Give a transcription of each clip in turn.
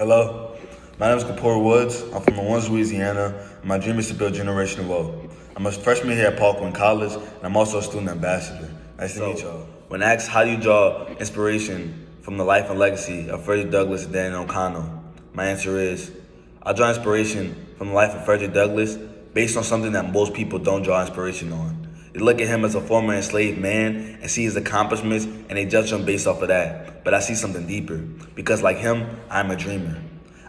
Hello, my name is Kipori Woods. I'm from New Louisiana, and my dream is to build generational wealth. I'm a freshman here at Parkland College, and I'm also a student ambassador. Nice to meet y'all. When asked how do you draw inspiration from the life and legacy of Frederick Douglass and Daniel O'Connell, my answer is, I draw inspiration from the life of Frederick Douglass based on something that most people don't draw inspiration on. They look at him as a former enslaved man and see his accomplishments and they judge him based off of that. But I see something deeper, because like him, I'm a dreamer.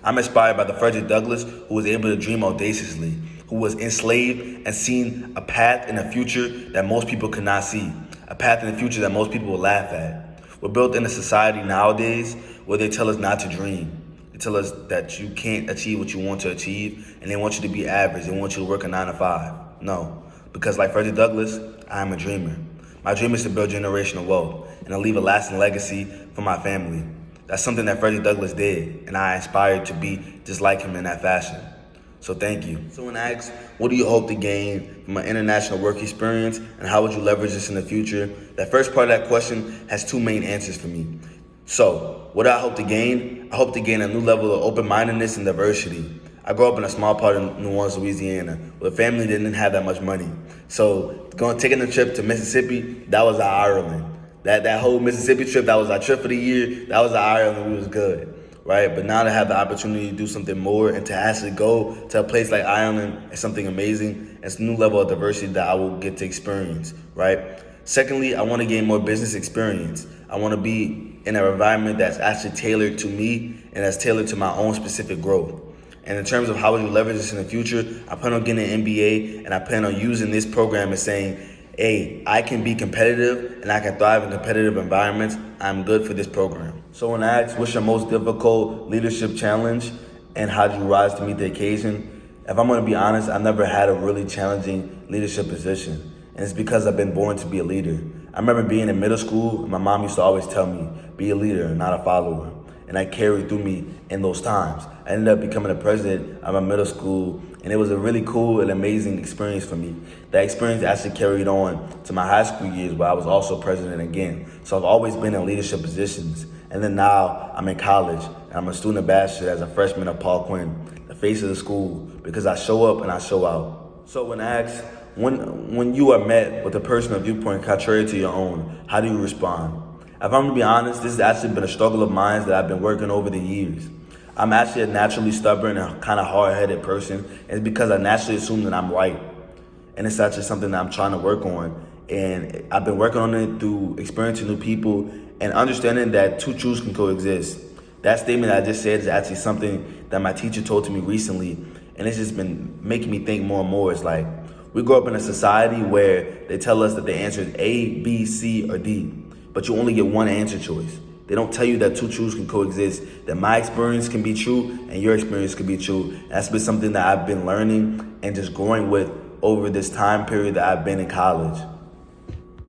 I'm inspired by the Frederick Douglass who was able to dream audaciously, who was enslaved and seen a path in the future that most people could not see, a path in the future that most people will laugh at. We're built in a society nowadays where they tell us not to dream. They tell us that you can't achieve what you want to achieve, and they want you to be average. They want you to work a 9 to 5. No, because like Frederick Douglass, I am a dreamer. My dream is to build generational wealth and to leave a lasting legacy for my family. That's something that Frederick Douglass did, and I aspire to be just like him in that fashion. So thank you. So when asked, what do you hope to gain from an international work experience and how would you leverage this in the future? That first part of that question has two main answers for me. So what do I hope to gain? I hope to gain a new level of open-mindedness and diversity. I grew up in a small part of New Orleans, Louisiana, where the family didn't have that much money. So taking a trip to Mississippi, that was our Ireland. That whole Mississippi trip, that was our trip for the year. That was our Ireland. We was good, right? But now to have the opportunity to do something more and to actually go to a place like Ireland is something amazing. It's a new level of diversity that I will get to experience, right? Secondly, I want to gain more business experience. I want to be in an environment that's actually tailored to me and that's tailored to my own specific growth. And in terms of how would you leverage this in the future, I plan on getting an MBA, and I plan on using this program as saying, hey, I can be competitive and I can thrive in competitive environments. I'm good for this program. So when asked, what's your most difficult leadership challenge and how did you rise to meet the occasion? If I'm gonna be honest, I've never had a really challenging leadership position. And it's because I've been born to be a leader. I remember being in middle school, and my mom used to always tell me, be a leader, not a follower. And that carried through me in those times. I ended up becoming the president of my middle school, and it was a really cool and amazing experience for me. That experience actually carried on to my high school years where I was also president again. So I've always been in leadership positions. And then now I'm in college, and I'm a student ambassador as a freshman of Paul Quinn, the face of the school, because I show up and I show out. So when asked, when you are met with a personal viewpoint contrary to your own, how do you respond? If I'm gonna be honest, this has actually been a struggle of mine that I've been working over the years. I'm actually a naturally stubborn and kind of hard-headed person, and it's because I naturally assume that I'm right. And it's actually something that I'm trying to work on. And I've been working on it through experiencing new people and understanding that two truths can coexist. That statement I just said is actually something that my teacher told to me recently, and it's just been making me think more and more. It's like, we grow up in a society where they tell us that the answer is A, B, C, or D. But you only get one answer choice. They don't tell you that two truths can coexist, that my experience can be true and your experience can be true. And that's been something that I've been learning and just growing with over this time period that I've been in college.